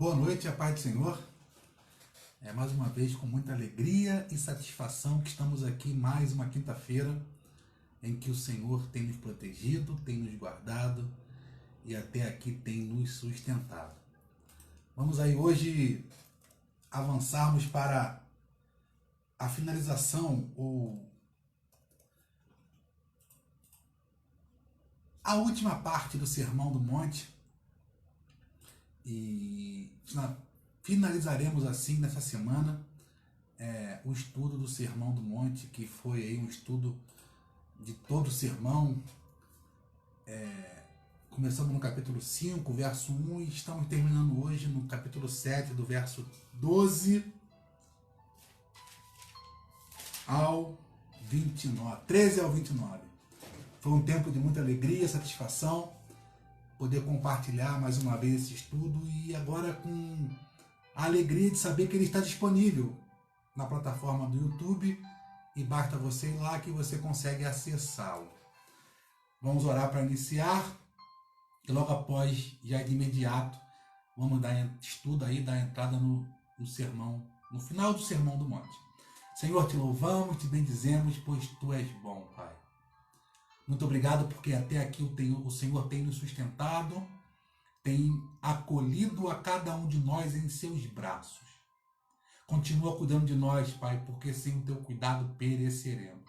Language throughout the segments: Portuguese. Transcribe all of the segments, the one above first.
Boa noite, a paz do Senhor. É mais uma vez com muita alegria e satisfação que estamos aqui mais uma quinta-feira em que o Senhor tem nos protegido, tem nos guardado e até aqui tem nos sustentado. Vamos aí hoje avançarmos para a finalização ou a última parte do Sermão do Monte e finalizaremos assim nessa semana o estudo do Sermão do Monte, que foi aí um estudo de todo o sermão, começamos no capítulo 5, verso 1 e estamos terminando hoje no capítulo 7, do verso 12 ao 29, 13 ao 29. Foi um tempo de muita alegria, satisfação, poder compartilhar mais uma vez esse estudo e agora com a alegria de saber que ele está disponível na plataforma do YouTube e basta você ir lá que você consegue acessá-lo. Vamos orar para iniciar e logo após, já de imediato, vamos dar estudo aí, dar entrada no sermão, no final do Sermão do Monte. Senhor, te louvamos, te bendizemos, pois tu és bom, Pai. Muito obrigado porque até aqui o Senhor tem nos sustentado, tem acolhido a cada um de nós em seus braços. Continua cuidando de nós, Pai, porque sem o teu cuidado pereceremos.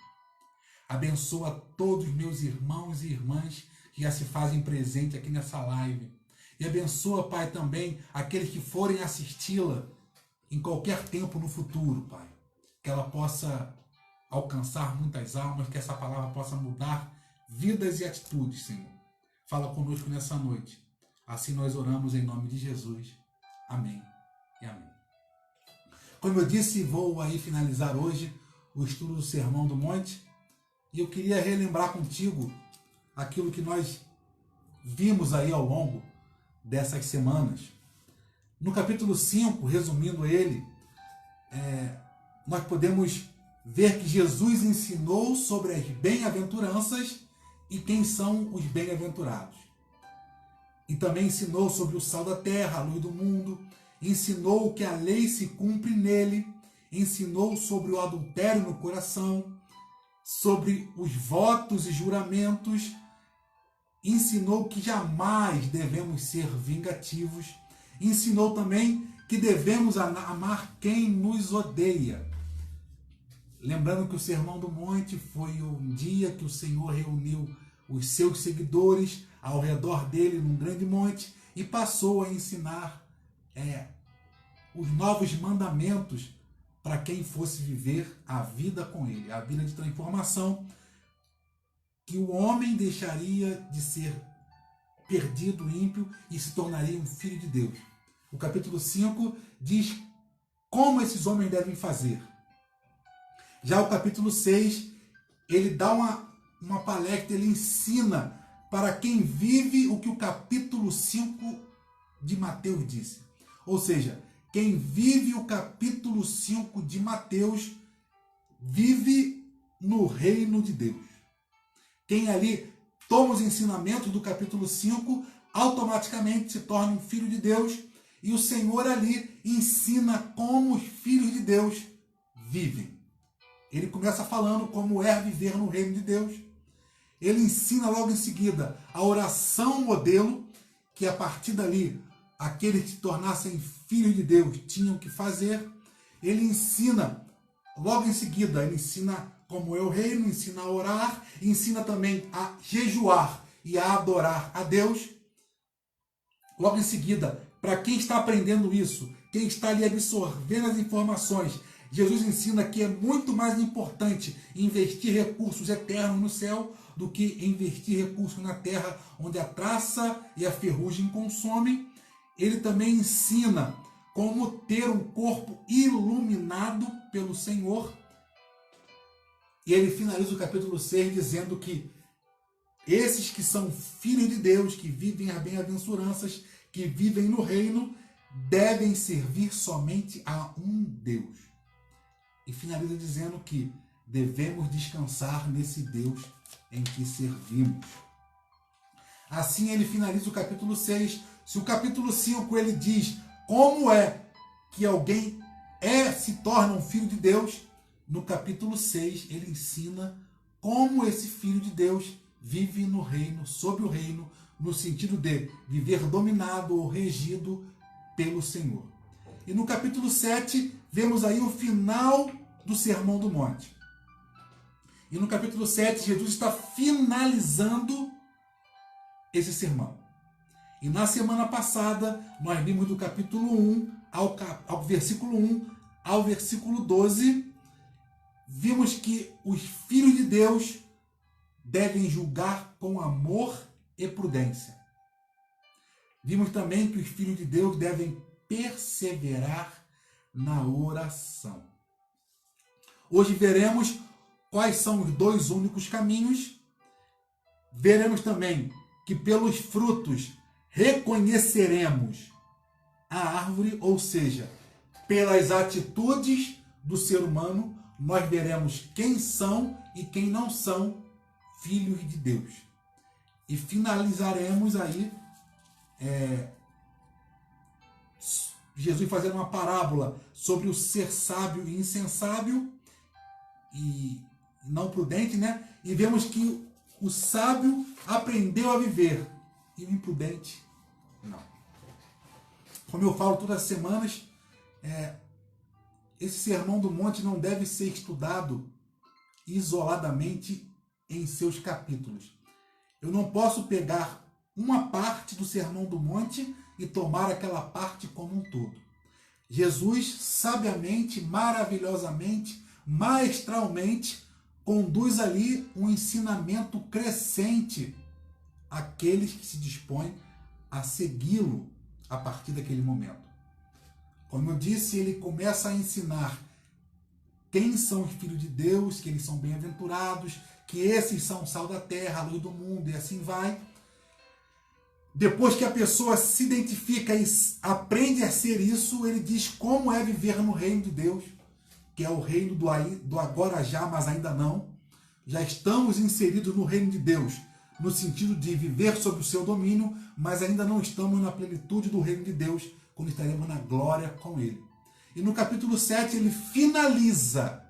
Abençoa todos os meus irmãos e irmãs que já se fazem presente aqui nessa live. E abençoa, Pai, também aqueles que forem assisti-la em qualquer tempo no futuro, Pai. Que ela possa alcançar muitas almas, que essa palavra possa mudar vidas e atitudes, Senhor. Fala conosco nessa noite. Assim nós oramos em nome de Jesus. Amém e amém. Como eu disse, vou aí finalizar hoje o estudo do Sermão do Monte. E eu queria relembrar contigo aquilo que nós vimos aí ao longo dessas semanas. No capítulo 5, resumindo ele, nós podemos ver que Jesus ensinou sobre as bem-aventuranças e quem são os bem-aventurados. E também ensinou sobre o sal da terra, a luz do mundo, ensinou que a lei se cumpre nele, ensinou sobre o adultério no coração, sobre os votos e juramentos, ensinou que jamais devemos ser vingativos, ensinou também que devemos amar quem nos odeia. Lembrando que o Sermão do Monte foi um dia que o Senhor reuniu os seus seguidores ao redor dele num grande monte e passou a ensinar os novos mandamentos para quem fosse viver a vida com ele, a vida de transformação, que o homem deixaria de ser perdido, ímpio, e se tornaria um filho de Deus. O capítulo 5 diz como esses homens devem fazer. Já o capítulo 6, ele dá uma palestra, ele ensina para quem vive o que o capítulo 5 de Mateus disse. Ou seja, quem vive o capítulo 5 de Mateus vive no reino de Deus. Quem ali toma os ensinamentos do capítulo 5, automaticamente se torna um filho de Deus, e o Senhor ali ensina como os filhos de Deus vivem. Ele começa falando como é viver no reino de Deus. Ele ensina logo em seguida a oração modelo, que a partir dali, aqueles que se tornassem filhos de Deus tinham que fazer. Ele ensina, logo em seguida, ele ensina como é o reino, ensina a orar, ensina também a jejuar e a adorar a Deus. Logo em seguida, para quem está aprendendo isso, quem está ali absorvendo as informações, Jesus ensina que é muito mais importante investir recursos eternos no céu do que investir recursos na terra, onde a traça e a ferrugem consomem. Ele também ensina como ter um corpo iluminado pelo Senhor. E ele finaliza o capítulo 6 dizendo que esses que são filhos de Deus, que vivem as bem-aventuranças, que vivem no reino, devem servir somente a um Deus. E finaliza dizendo que devemos descansar nesse Deus em que servimos. Assim ele finaliza o capítulo 6. Se o capítulo 5 ele diz como é que alguém se torna um filho de Deus, no capítulo 6 ele ensina como esse filho de Deus vive no reino, sob o reino, no sentido de viver dominado ou regido pelo Senhor. E no capítulo 7 vemos aí o final do Sermão do Monte. E no capítulo 7 Jesus está finalizando esse sermão. E na semana passada nós vimos do capítulo 1 ao versículo 1 ao versículo 12, vimos que os filhos de Deus devem julgar com amor e prudência. Vimos também que os filhos de Deus devem perseverar na oração. Hoje veremos quais são os dois únicos caminhos. Veremos também que pelos frutos reconheceremos a árvore, ou seja, pelas atitudes do ser humano, nós veremos quem são e quem não são filhos de Deus. E finalizaremos aí Jesus fazendo uma parábola sobre o ser sábio e insensável e não prudente, né? E vemos que o sábio aprendeu a viver e o imprudente não. Como eu falo todas as semanas, esse Sermão do Monte não deve ser estudado isoladamente em seus capítulos. Eu não posso pegar uma parte do Sermão do Monte e tomar aquela parte como um todo. Jesus, sabiamente, maravilhosamente, maestralmente, conduz ali um ensinamento crescente àqueles que se dispõem a segui-lo a partir daquele momento. Como eu disse, ele começa a ensinar quem são os filhos de Deus, que eles são bem-aventurados, que esses são o sal da terra, a luz do mundo, e assim vai. Depois que a pessoa se identifica e aprende a ser isso, ele diz como é viver no reino de Deus, que é o reino do agora já, mas ainda não. Já estamos inseridos no reino de Deus, no sentido de viver sob o seu domínio, mas ainda não estamos na plenitude do reino de Deus, quando estaremos na glória com ele. E no capítulo 7 ele finaliza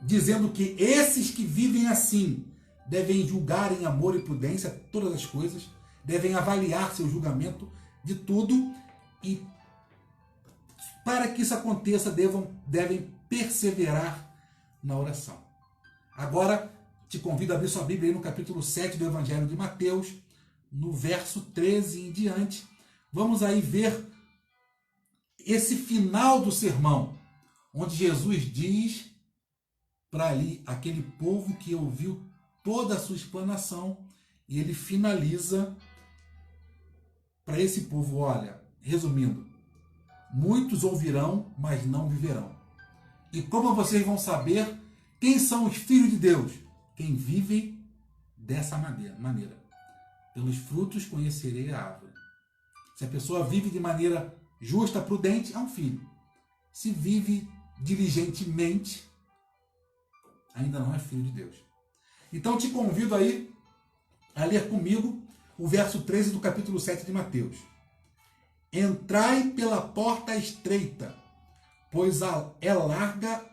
dizendo que esses que vivem assim devem julgar em amor e prudência todas as coisas, devem avaliar seu julgamento de tudo e para que isso aconteça devem perseverar na oração. Agora te convido a abrir sua Bíblia aí no capítulo 7 do Evangelho de Mateus, no verso 13 em diante. Vamos aí ver esse final do sermão, onde Jesus diz para ali aquele povo que ouviu toda a sua explanação, e ele finaliza para esse povo, olha, resumindo, muitos ouvirão, mas não viverão. E como vocês vão saber quem são os filhos de Deus? Quem vive dessa maneira. Pelos frutos conhecerei a árvore. Se a pessoa vive de maneira justa, prudente, é um filho. Se vive diligentemente, ainda não é filho de Deus. Então te convido aí a ler comigo o verso 13 do capítulo 7 de Mateus. Entrai pela porta estreita, pois é larga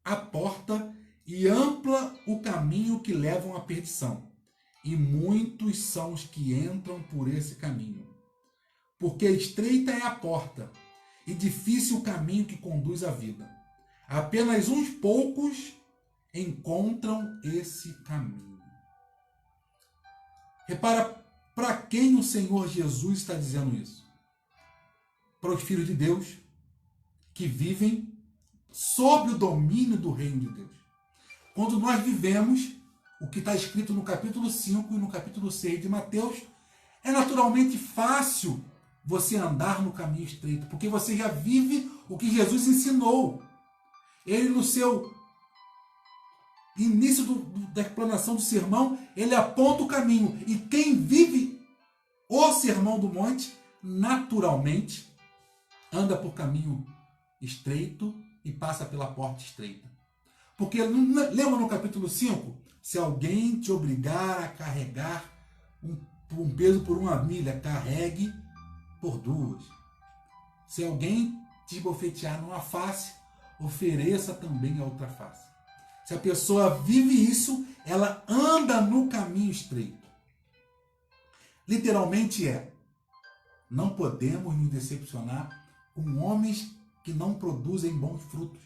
a porta e ampla o caminho que levam à perdição, e muitos são os que entram por esse caminho. Porque estreita é a porta e difícil o caminho que conduz à vida. Apenas uns poucos encontram esse caminho. Repara, para quem o Senhor Jesus está dizendo isso? Para os filhos de Deus que vivem sob o domínio do reino de Deus. Quando nós vivemos o que está escrito no capítulo 5 e no capítulo 6 de Mateus, é naturalmente fácil você andar no caminho estreito, porque você já vive o que Jesus ensinou. Ele, no seu início da explanação do sermão, ele aponta o caminho. E quem vive o Sermão do Monte, naturalmente, anda por caminho estreito e passa pela porta estreita. Porque, lembra no capítulo 5? Se alguém te obrigar a carregar um peso por 1 milha, carregue por duas. Se alguém te esbofetear numa face, ofereça também a outra face. Se a pessoa vive isso, ela anda no caminho estreito. Literalmente não podemos nos decepcionar com homens que não produzem bons frutos.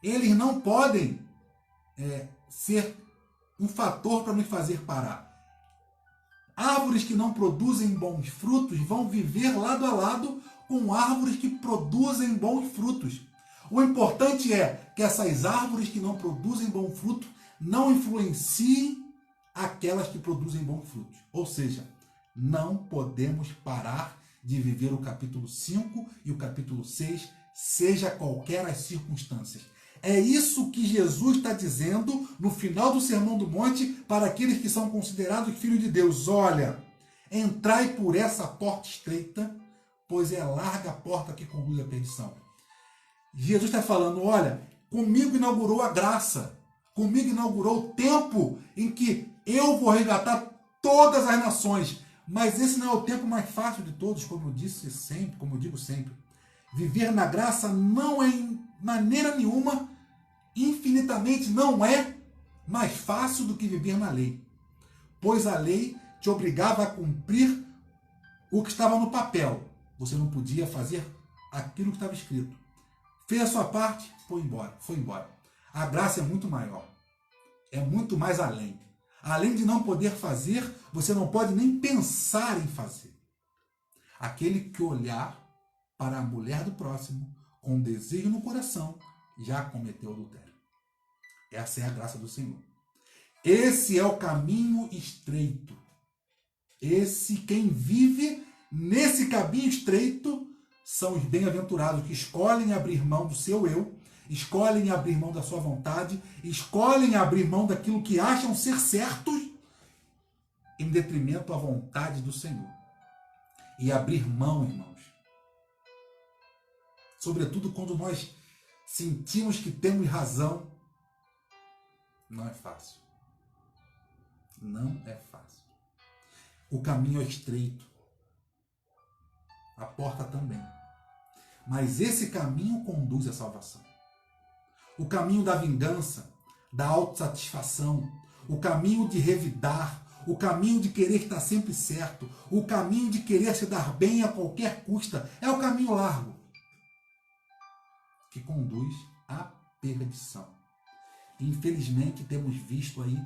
Eles não podem ser um fator para nos fazer parar. Árvores que não produzem bons frutos vão viver lado a lado com árvores que produzem bons frutos. O importante é que essas árvores que não produzem bom fruto não influenciem aquelas que produzem bons frutos. Ou seja, não podemos parar de viver o capítulo 5 e o capítulo 6, seja qualquer as circunstâncias. É isso que Jesus está dizendo no final do Sermão do Monte para aqueles que são considerados filhos de Deus. Olha, entrai por essa porta estreita, pois é larga a porta que conduz à perdição. Jesus está falando, olha, comigo inaugurou a graça, comigo inaugurou o tempo em que eu vou resgatar todas as nações, mas esse não é o tempo mais fácil de todos, como eu disse sempre, como eu digo sempre. Viver na graça não é em maneira nenhuma, infinitamente não é mais fácil do que viver na lei, pois a lei te obrigava a cumprir o que estava no papel. Você não podia fazer aquilo que estava escrito. Fez a sua parte, foi embora. A graça é muito maior. É muito mais além. Além de não poder fazer, você não pode nem pensar em fazer. Aquele que olhar para a mulher do próximo com desejo no coração já cometeu adultério. Essa é a graça do Senhor. Esse é o caminho estreito. Quem vive nesse caminho estreito são os bem-aventurados que escolhem abrir mão do seu eu, escolhem abrir mão da sua vontade, escolhem abrir mão daquilo que acham ser certos em detrimento à vontade do Senhor. E abrir mão, irmãos, sobretudo quando nós sentimos que temos razão, não é fácil. Não é fácil. O caminho é estreito. A porta também. Mas esse caminho conduz à salvação. O caminho da vingança, da autossatisfação, o caminho de revidar, o caminho de querer estar sempre certo, o caminho de querer se dar bem a qualquer custa, é o caminho largo que conduz à perdição. Infelizmente temos visto aí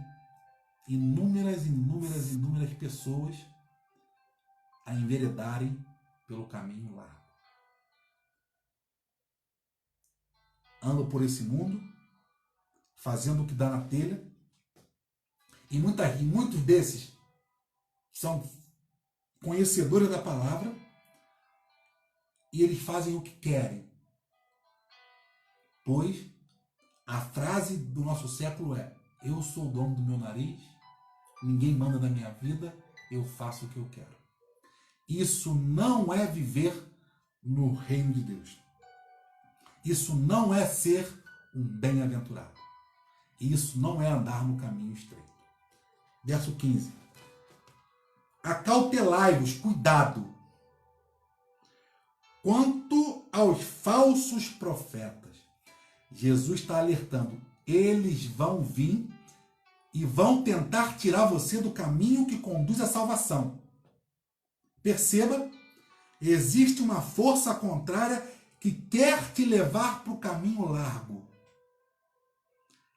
inúmeras pessoas a enveredarem pelo caminho largo. Andam por esse mundo, fazendo o que dá na telha, e muitos desses são conhecedores da palavra, e eles fazem o que querem. Pois a frase do nosso século é: eu sou o dono do meu nariz, ninguém manda na minha vida, eu faço o que eu quero. Isso não é viver no reino de Deus. Isso não é ser um bem-aventurado. Isso não é andar no caminho estreito. Verso 15. Acautelai-vos, cuidado, quanto aos falsos profetas. Jesus está alertando. Eles vão vir e vão tentar tirar você do caminho que conduz à salvação. Perceba, existe uma força contrária que quer te levar para o caminho largo.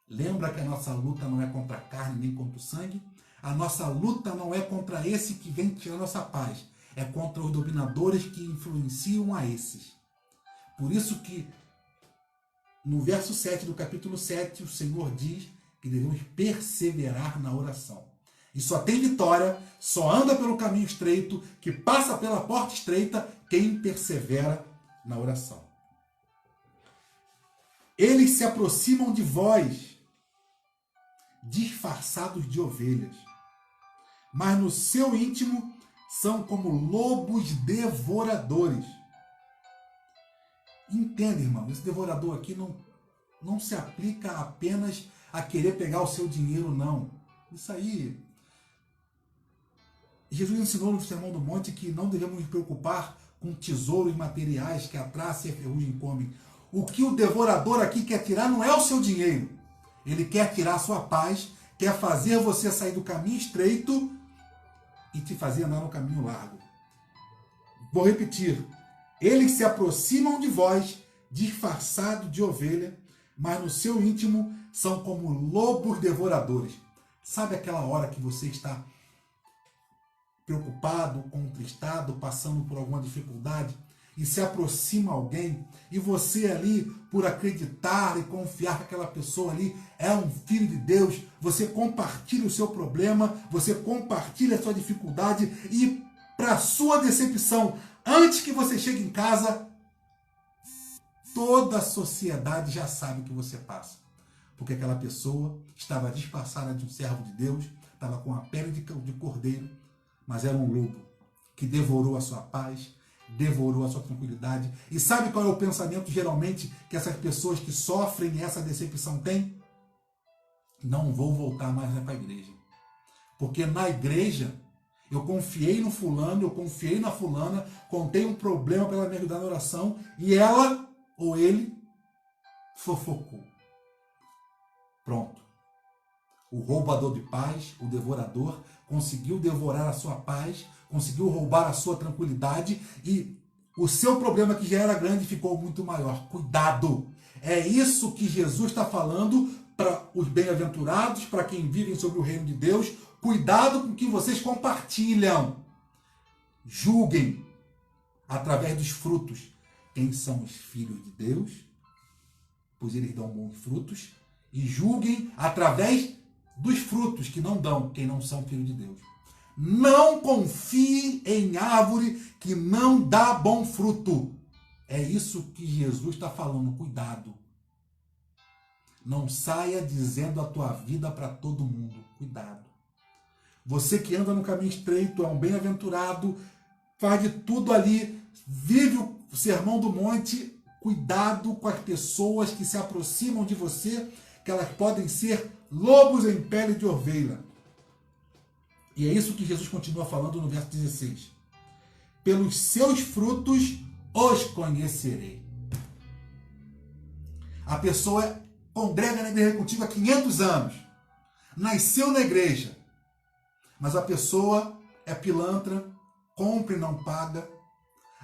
Lembra que a nossa luta não é contra a carne nem contra o sangue? A nossa luta não é contra esse que vem tirar nossa paz. É contra os dominadores que influenciam a esses. Por isso que no verso 7 do capítulo 7, o Senhor diz que devemos perseverar na oração. E só tem vitória, só anda pelo caminho estreito, que passa pela porta estreita, quem persevera na oração. Eles se aproximam de vós, disfarçados de ovelhas, mas no seu íntimo são como lobos devoradores. Entenda, irmão, esse devorador aqui não se aplica apenas a querer pegar o seu dinheiro, não. Isso aí Jesus ensinou no Sermão do Monte que não devemos nos preocupar com tesouros materiais que a traça e a ferrugem comem. O que o devorador aqui quer tirar não é o seu dinheiro. Ele quer tirar a sua paz, quer fazer você sair do caminho estreito e te fazer andar no caminho largo. Vou repetir. Eles se aproximam de vós, disfarçados de ovelha, mas no seu íntimo são como lobos devoradores. Sabe aquela hora que você está preocupado, contristado, passando por alguma dificuldade, e se aproxima alguém, e você ali, por acreditar e confiar que aquela pessoa ali é um filho de Deus, você compartilha o seu problema, você compartilha a sua dificuldade, e para sua decepção, antes que você chegue em casa, toda a sociedade já sabe o que você passa. Porque aquela pessoa estava disfarçada de um servo de Deus, estava com a pele de cordeiro, mas era um lobo que devorou a sua paz, devorou a sua tranquilidade. E sabe qual é o pensamento geralmente que essas pessoas que sofrem essa decepção têm? Não vou voltar mais para a igreja. Porque na igreja eu confiei no fulano, eu confiei na fulana, contei um problema para ela me ajudar na oração e ela ou ele fofocou. Pronto. O roubador de paz, o devorador, conseguiu devorar a sua paz, conseguiu roubar a sua tranquilidade e o seu problema que já era grande ficou muito maior. Cuidado! É isso que Jesus está falando para os bem-aventurados, para quem vivem sobre o reino de Deus. Cuidado com o que vocês compartilham. Julguem através dos frutos quem são os filhos de Deus, pois eles dão bons frutos, e julguem através dos frutos que não dão, quem não são filhos de Deus. Não confie em árvore que não dá bom fruto. É isso que Jesus está falando. Cuidado. Não saia dizendo a tua vida para todo mundo. Cuidado. Você que anda no caminho estreito, é um bem-aventurado, faz de tudo ali, vive o Sermão do Monte. Cuidado com as pessoas que se aproximam de você, que elas podem ser lobos em pele de ovelha. E é isso que Jesus continua falando no verso 16. Pelos seus frutos os conhecerei. A pessoa congrega na igreja contigo há 500 anos. Nasceu na igreja. Mas a pessoa é pilantra, compra e não paga.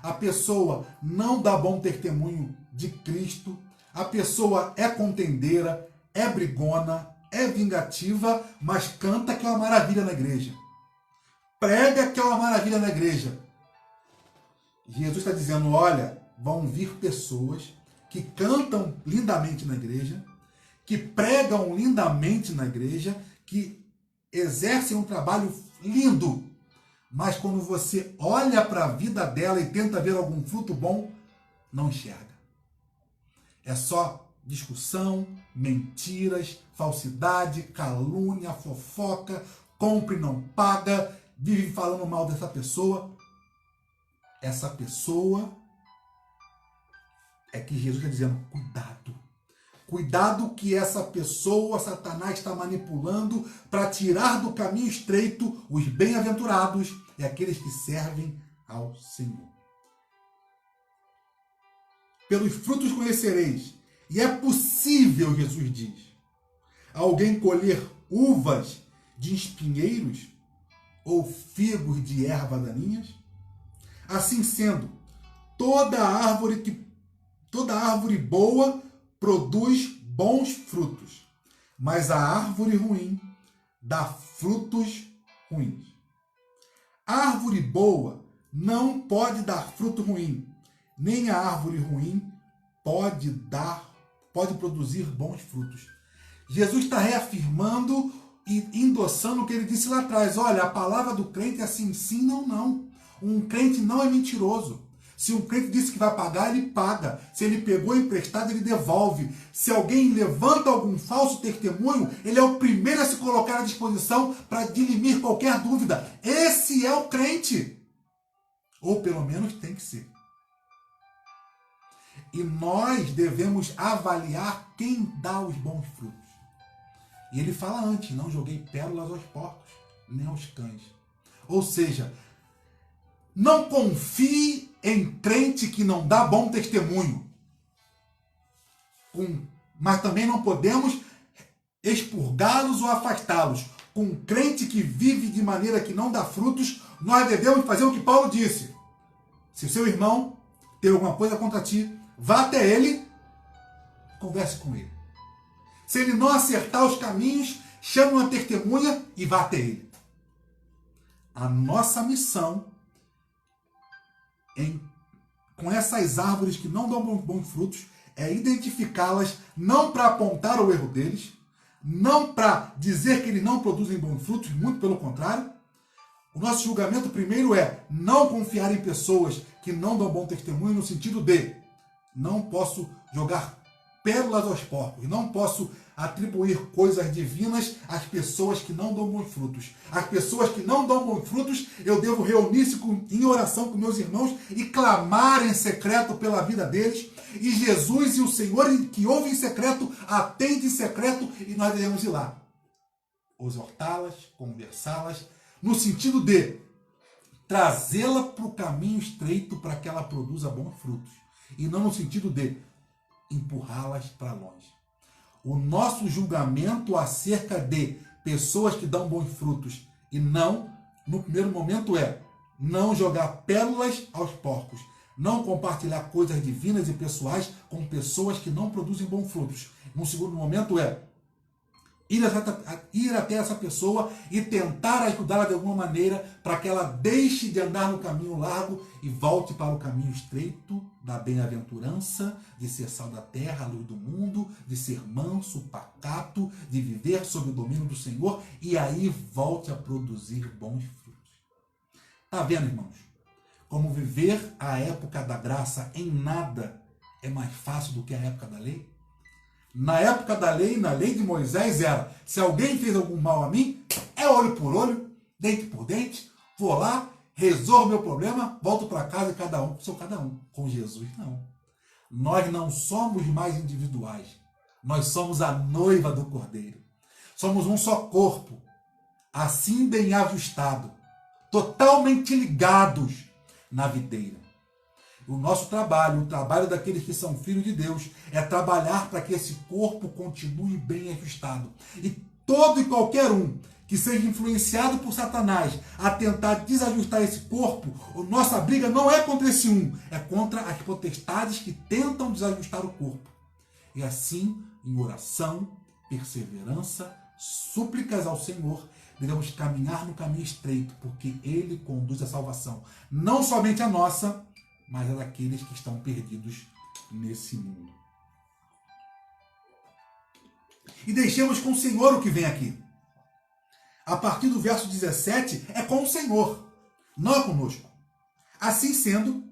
A pessoa não dá bom testemunho de Cristo. A pessoa é contendeira, é brigona, é vingativa, mas canta que é uma maravilha na igreja. Prega que é uma maravilha na igreja. Jesus está dizendo, olha, vão vir pessoas que cantam lindamente na igreja, que pregam lindamente na igreja, que exercem um trabalho lindo, mas quando você olha para a vida dela e tenta ver algum fruto bom, não enxerga. É só discussão, mentiras, falsidade, calúnia, fofoca, compra e não paga, vive falando mal dessa pessoa. Essa pessoa é que Jesus está dizendo, cuidado. Cuidado que essa pessoa, Satanás está manipulando para tirar do caminho estreito os bem-aventurados e aqueles que servem ao Senhor. Pelos frutos conhecereis. E é possível, Jesus diz, alguém colher uvas de espinheiros ou figos de ervas daninhas? Assim sendo, toda árvore boa produz bons frutos, mas a árvore ruim dá frutos ruins. A árvore boa não pode dar fruto ruim, nem a árvore ruim pode produzir bons frutos. Jesus está reafirmando e endossando o que ele disse lá atrás. Olha, a palavra do crente é assim, sim, não, não. Um crente não é mentiroso. Se um crente disse que vai pagar, ele paga. Se ele pegou emprestado, ele devolve. Se alguém levanta algum falso testemunho, ele é o primeiro a se colocar à disposição para dirimir qualquer dúvida. Esse é o crente. Ou pelo menos tem que ser. E nós devemos avaliar quem dá os bons frutos. E ele fala antes, não joguei pérolas aos porcos, nem aos cães. Ou seja, não confie em crente que não dá bom testemunho. Mas também não podemos expurgá-los ou afastá-los. Com um crente que vive de maneira que não dá frutos, nós devemos fazer o que Paulo disse. Se o seu irmão tem alguma coisa contra ti, vá até ele, converse com ele. Se ele não acertar os caminhos, chame uma testemunha e vá até ele. A nossa missão com essas árvores que não dão bons frutos é identificá-las não para apontar o erro deles, não para dizer que eles não produzem bons frutos, muito pelo contrário. O nosso julgamento primeiro é não confiar em pessoas que não dão bom testemunho, no sentido de não posso jogar pérolas aos porcos, não posso atribuir coisas divinas às pessoas que não dão bons frutos. As pessoas que não dão bons frutos, eu devo reunir-se em oração com meus irmãos e clamar em secreto pela vida deles. E Jesus e o Senhor que ouve em secreto, atende em secreto, e nós devemos ir lá. Exortá-las, conversá-las, no sentido de trazê-la para o caminho estreito para que ela produza bons frutos. E não no sentido de empurrá-las para longe. O nosso julgamento acerca de pessoas que dão bons frutos e não, no primeiro momento, é não jogar pérolas aos porcos, não compartilhar coisas divinas e pessoais com pessoas que não produzem bons frutos. No segundo momento é ir até essa pessoa e tentar ajudá-la de alguma maneira para que ela deixe de andar no caminho largo e volte para o caminho estreito da bem-aventurança, de ser sal da terra, a luz do mundo, de ser manso, pacato, de viver sob o domínio do Senhor, e aí volte a produzir bons frutos. Está vendo, irmãos? Como viver a época da graça em nada é mais fácil do que a época da lei? Na época da lei, na lei de Moisés, era: se alguém fez algum mal a mim, é olho por olho, dente por dente, vou lá, resolvo meu problema, volto para casa e sou cada um. Com Jesus, não. Nós não somos mais individuais. Nós somos a noiva do Cordeiro. Somos um só corpo, assim bem ajustado, totalmente ligados na videira. O nosso trabalho, o trabalho daqueles que são filhos de Deus, é trabalhar para que esse corpo continue bem ajustado. E todo e qualquer um que seja influenciado por Satanás a tentar desajustar esse corpo, a nossa briga não é contra esse um, é contra as potestades que tentam desajustar o corpo. E assim, em oração, perseverança, súplicas ao Senhor, devemos caminhar no caminho estreito, porque Ele conduz a salvação, não somente a nossa, mas a daqueles que estão perdidos nesse mundo. E deixemos com o Senhor o que vem aqui. A partir do verso 17, é com o Senhor, não é conosco. Assim sendo,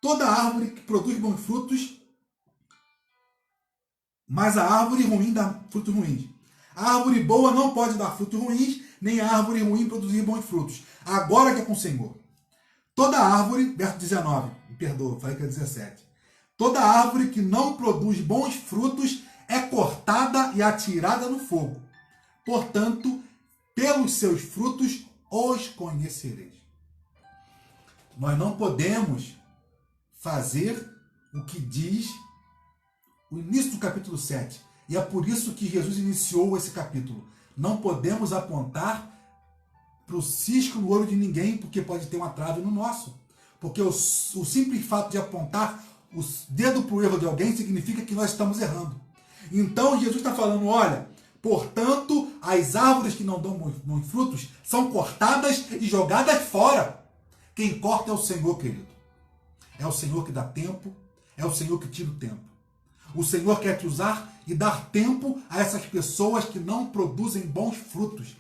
toda árvore que produz bons frutos, mas a árvore ruim dá frutos ruins. A árvore boa não pode dar frutos ruins, nem a árvore ruim produzir bons frutos. Agora que é com o Senhor. Toda árvore, verso 19, me perdoa, falei que é 17. Toda árvore que não produz bons frutos é cortada e atirada no fogo. Portanto, pelos seus frutos os conhecereis. Nós não podemos fazer o que diz o início do capítulo 7. E é por isso que Jesus iniciou esse capítulo. Não podemos apontar para o cisco no olho de ninguém, porque pode ter uma trave no nosso. Porque o simples fato de apontar o dedo para o erro de alguém significa que nós estamos errando. Então Jesus está falando: olha, portanto, as árvores que não dão bons frutos são cortadas e jogadas fora. Quem corta é o Senhor, querido. É o Senhor que dá tempo, é o Senhor que tira o tempo. O Senhor quer te usar e dar tempo a essas pessoas que não produzem bons frutos,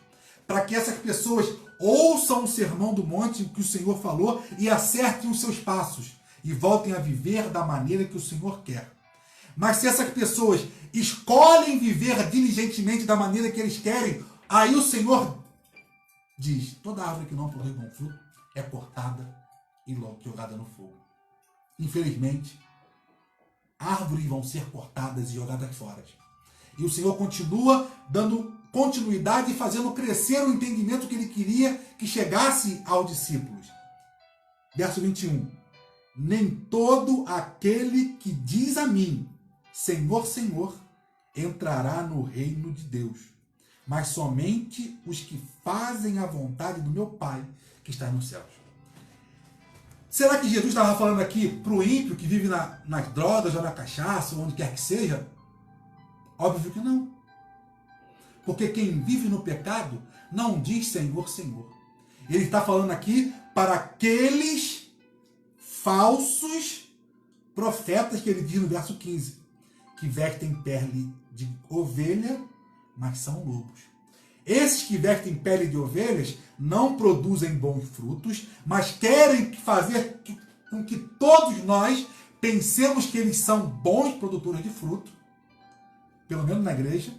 para que essas pessoas ouçam o sermão do monte que o Senhor falou e acertem os seus passos e voltem a viver da maneira que o Senhor quer. Mas se essas pessoas escolhem viver diligentemente da maneira que eles querem, aí o Senhor diz: toda árvore que não produz bom fruto é cortada e logo jogada no fogo. Infelizmente, árvores vão ser cortadas e jogadas fora. E o Senhor continua dando continuidade e fazendo crescer o entendimento que ele queria que chegasse aos discípulos. Verso 21. Nem todo aquele que diz a mim, Senhor, Senhor, entrará no reino de Deus, mas somente os que fazem a vontade do meu Pai que está nos céus. Será que Jesus estava falando aqui para o ímpio que vive nas drogas ou na cachaça, ou onde quer que seja? Óbvio que não. Porque quem vive no pecado não diz Senhor, Senhor. Ele está falando aqui para aqueles falsos profetas que ele diz no verso 15, que vestem pele de ovelha, mas são lobos. Esses que vestem pele de ovelhas não produzem bons frutos, mas querem fazer com que todos nós pensemos que eles são bons produtores de fruto, pelo menos na igreja,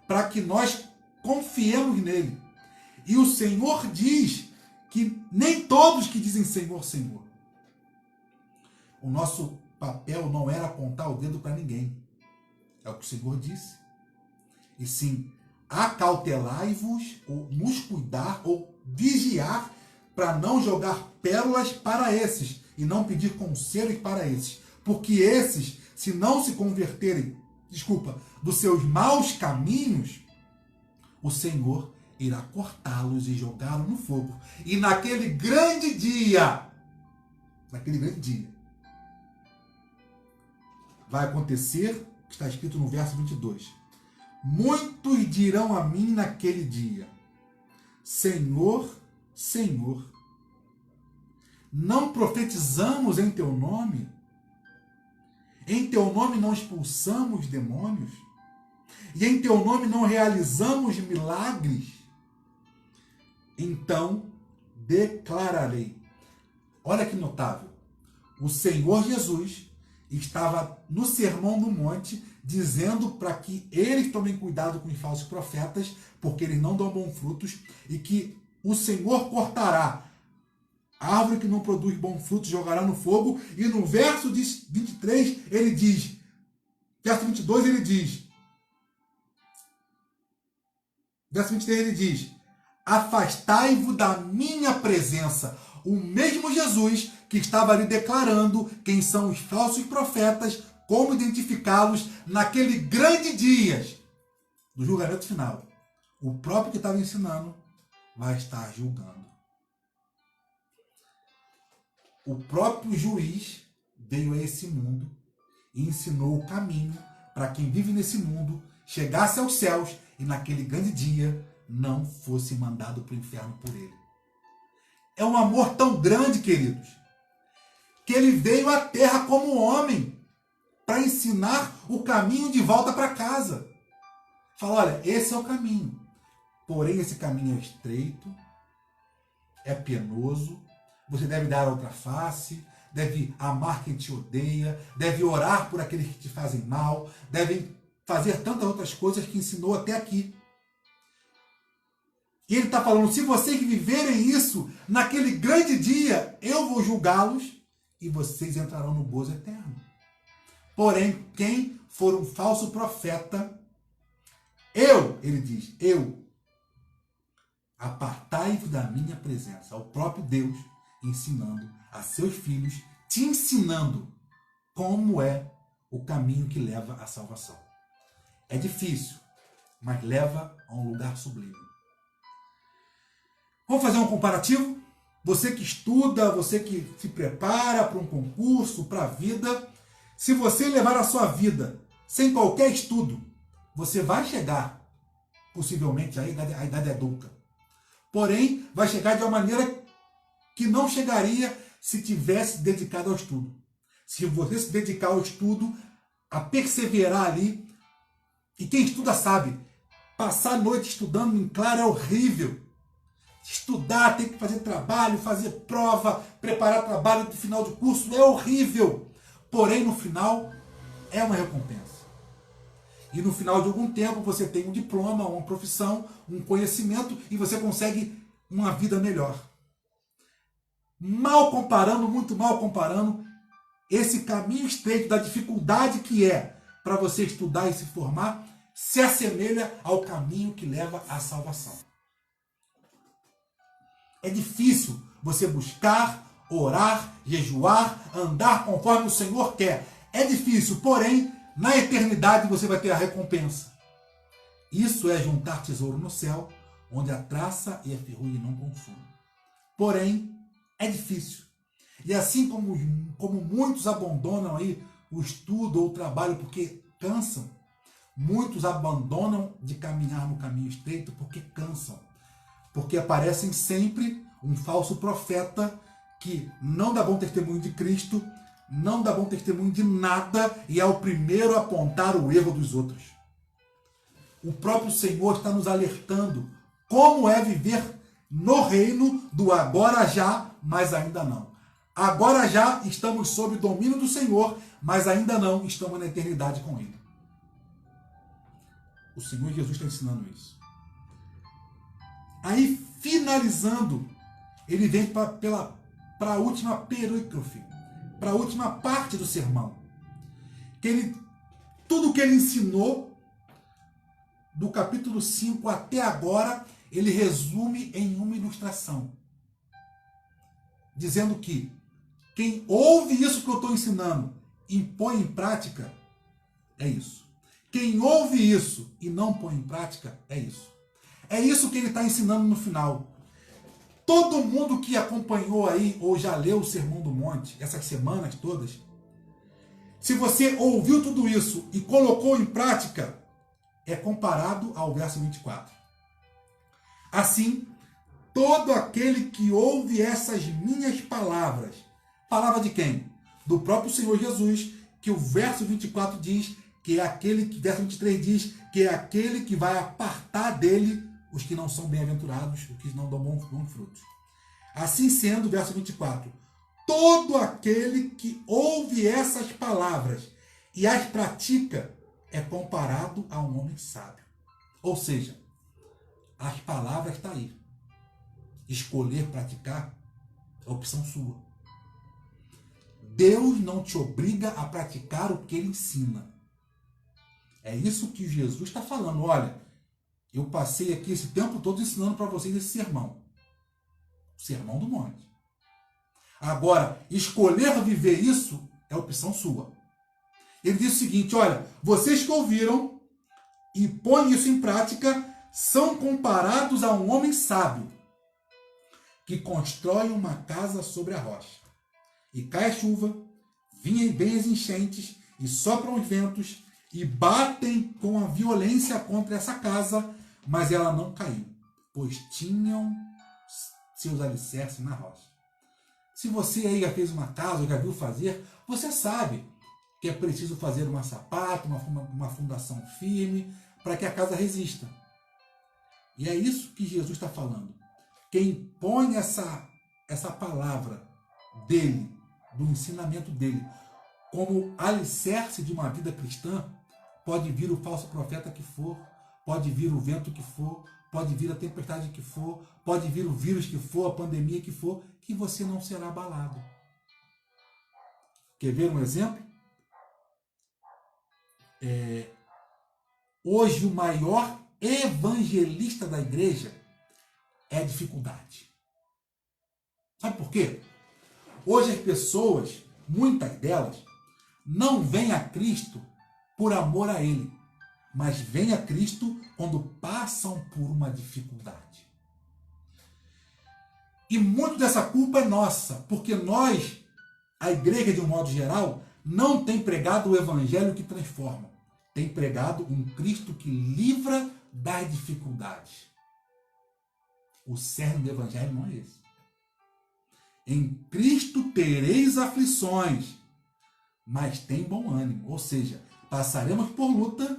para que nós confiemos nele. E o Senhor diz que nem todos que dizem Senhor, Senhor. O nosso papel não era apontar o dedo para ninguém. É o que o Senhor disse. E sim, acautelai-vos, ou nos cuidar, ou vigiar, para não jogar pérolas para esses, e não pedir conselhos para esses. Porque esses, se não se converterem, dos seus maus caminhos, o Senhor irá cortá-los e jogá-los no fogo. E naquele grande dia, vai acontecer, está escrito no verso 22, muitos dirão a mim naquele dia, Senhor, Senhor, não profetizamos em teu nome? Em teu nome não expulsamos demônios? E em teu nome não realizamos milagres? Então declararei. Olha que notável. O Senhor Jesus estava no Sermão do Monte dizendo para que eles tomem cuidado com os falsos profetas, porque eles não dão bons frutos, e que o Senhor cortará a árvore que não produz bons frutos, jogará no fogo. E no verso 23 ele diz, verso 22 ele diz, verso 23 ele diz, afastai-vos da minha presença. O mesmo Jesus que estava ali declarando quem são os falsos profetas, como identificá-los naquele grande dia do julgamento final. O próprio que estava ensinando vai estar julgando. O próprio juiz veio a esse mundo e ensinou o caminho para quem vive nesse mundo chegasse aos céus e naquele grande dia não fosse mandado para o inferno por ele. É um amor tão grande, queridos, que ele veio à terra como homem para ensinar o caminho de volta para casa. Fala, olha, esse é o caminho. Porém, esse caminho é estreito, é penoso, você deve dar a outra face, deve amar quem te odeia, deve orar por aqueles que te fazem mal, deve fazer tantas outras coisas que ensinou até aqui. E ele está falando, se vocês viverem isso, naquele grande dia, eu vou julgá-los e vocês entrarão no gozo eterno. Porém, quem for um falso profeta, ele diz, apartai-vos da minha presença. O próprio Deus ensinando a seus filhos, te ensinando como é o caminho que leva à salvação. É difícil, mas leva a um lugar sublime. Vamos fazer um comparativo? Você que estuda, você que se prepara para um concurso, para a vida, se você levar a sua vida sem qualquer estudo, você vai chegar, possivelmente, à idade adulta. Porém, vai chegar de uma maneira que não chegaria se tivesse dedicado ao estudo. Se você se dedicar ao estudo, a perseverar ali, e quem estuda sabe, passar a noite estudando em claro é horrível. Estudar, ter que fazer trabalho, fazer prova, preparar trabalho do final de curso é horrível. Porém, no final, é uma recompensa. E no final de algum tempo, você tem um diploma, uma profissão, um conhecimento, e você consegue uma vida melhor. Mal comparando, muito mal comparando, esse caminho estreito da dificuldade que é para você estudar e se formar, se assemelha ao caminho que leva à salvação. É difícil você buscar, orar, jejuar, andar conforme o Senhor quer. É difícil, porém, na eternidade você vai ter a recompensa. Isso é juntar tesouro no céu, onde a traça e a ferrugem não consumem. Porém, é difícil. E assim como muitos abandonam aí o estudo ou o trabalho porque cansam, muitos abandonam de caminhar no caminho estreito porque cansam. Porque aparecem sempre um falso profeta que não dá bom testemunho de Cristo, não dá bom testemunho de nada e é o primeiro a apontar o erro dos outros. O próprio Senhor está nos alertando como é viver no reino do agora já, mas ainda não. Agora já estamos sob o domínio do Senhor, mas ainda não estamos na eternidade com Ele. O Senhor Jesus está ensinando isso. Aí, finalizando, ele vem para a última perícope, para a última parte do sermão. Tudo que ele ensinou, do capítulo 5 até agora, ele resume em uma ilustração. Dizendo que quem ouve isso que eu estou ensinando e põe em prática, é isso. Quem ouve isso e não põe em prática, é isso. É isso que ele está ensinando no final. Todo mundo que acompanhou aí, ou já leu o Sermão do Monte, essas semanas todas, se você ouviu tudo isso e colocou em prática, é comparado ao verso 24. Assim, todo aquele que ouve essas minhas palavras, palavra de quem? Do próprio Senhor Jesus, que o verso 24 diz que é aquele que, verso 23 diz que é aquele que vai apartar dele os que não são bem-aventurados, os que não dão bons frutos. Assim sendo, verso 24, todo aquele que ouve essas palavras e as pratica é comparado a um homem sábio. Ou seja, as palavras estão aí. Escolher praticar é opção sua. Deus não te obriga a praticar o que ele ensina. É isso que Jesus está falando. Olha, eu passei aqui esse tempo todo ensinando para vocês esse sermão. O Sermão do Monte. Agora, escolher viver isso é opção sua. Ele diz o seguinte, olha, vocês que ouviram e põem isso em prática são comparados a um homem sábio que constrói uma casa sobre a rocha. E cai a chuva, vêm as enchentes e sopram os ventos e batem com a violência contra essa casa, mas ela não caiu, pois tinham seus alicerces na rocha. Se você aí já fez uma casa, ou já viu fazer, você sabe que é preciso fazer uma sapata, uma fundação firme, para que a casa resista. E é isso que Jesus está falando. Quem põe essa palavra dele, do ensinamento dele, como alicerce de uma vida cristã, pode vir o falso profeta que for, pode vir o vento que for, pode vir a tempestade que for, pode vir o vírus que for, a pandemia que for, que você não será abalado. Quer ver um exemplo? Hoje o maior evangelista da igreja é a dificuldade. Sabe por quê? Hoje as pessoas, muitas delas, não vêm a Cristo por amor a Ele, mas vêm a Cristo quando passam por uma dificuldade. E muito dessa culpa é nossa, porque nós, a igreja de um modo geral, não tem pregado o evangelho que transforma. Tem pregado um Cristo que livra das dificuldades. O cerne do evangelho não é esse. Em Cristo tereis aflições, mas tem bom ânimo. Ou seja, passaremos por luta,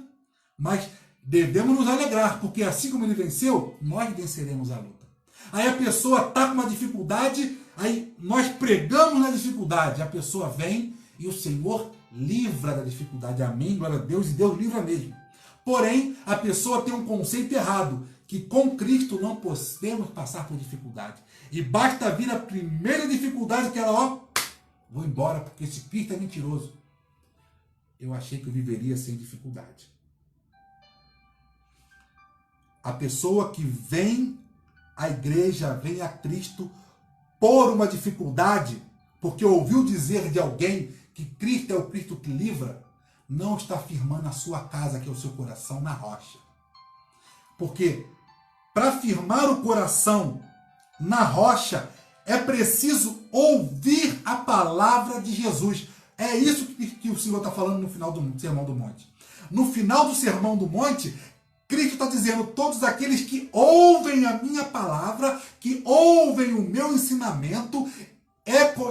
mas devemos nos alegrar, porque assim como ele venceu, nós venceremos a luta. Aí a pessoa está com uma dificuldade, aí nós pregamos na dificuldade, a pessoa vem e o Senhor livra da dificuldade. Amém, glória a Deus, e Deus livra mesmo. Porém, a pessoa tem um conceito errado, que com Cristo não podemos passar por dificuldade. E basta vir a primeira dificuldade que ela, vou embora, porque esse Cristo é mentiroso. Eu achei que eu viveria sem dificuldade. A pessoa que vem à igreja, vem a Cristo por uma dificuldade, porque ouviu dizer de alguém que Cristo é o Cristo que livra, não está firmando a sua casa, que é o seu coração, na rocha. Porque para firmar o coração na rocha, é preciso ouvir a palavra de Jesus. É isso que o Senhor está falando no final do Sermão do Monte. No final do Sermão do Monte, Cristo está dizendo: todos aqueles que ouvem a minha palavra, que ouvem o meu ensinamento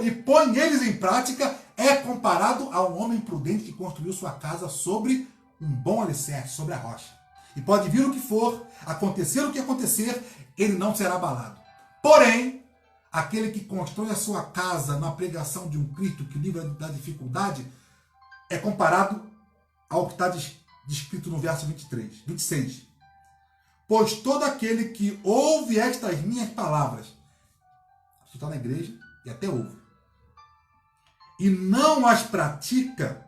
e põem eles em prática, é comparado a um homem prudente que construiu sua casa sobre um bom alicerce, sobre a rocha. E pode vir o que for, acontecer o que acontecer, ele não será abalado. Porém, aquele que constrói a sua casa na pregação de um Cristo que livra da dificuldade é comparado ao que está descrito no verso 26. Pois todo aquele que ouve estas minhas palavras, você está na igreja e até ouve, e não as pratica,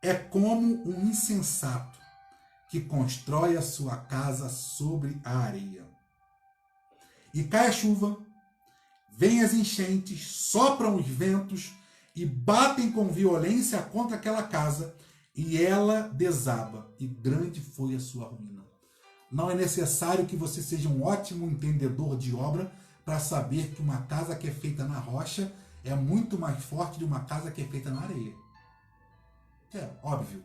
é como um insensato que constrói a sua casa sobre a areia. E cai a chuva, vêm as enchentes, sopram os ventos e batem com violência contra aquela casa, e ela desaba, e grande foi a sua ruína. Não é necessário que você seja um ótimo entendedor de obra para saber que uma casa que é feita na rocha é muito mais forte de uma casa que é feita na areia. É óbvio.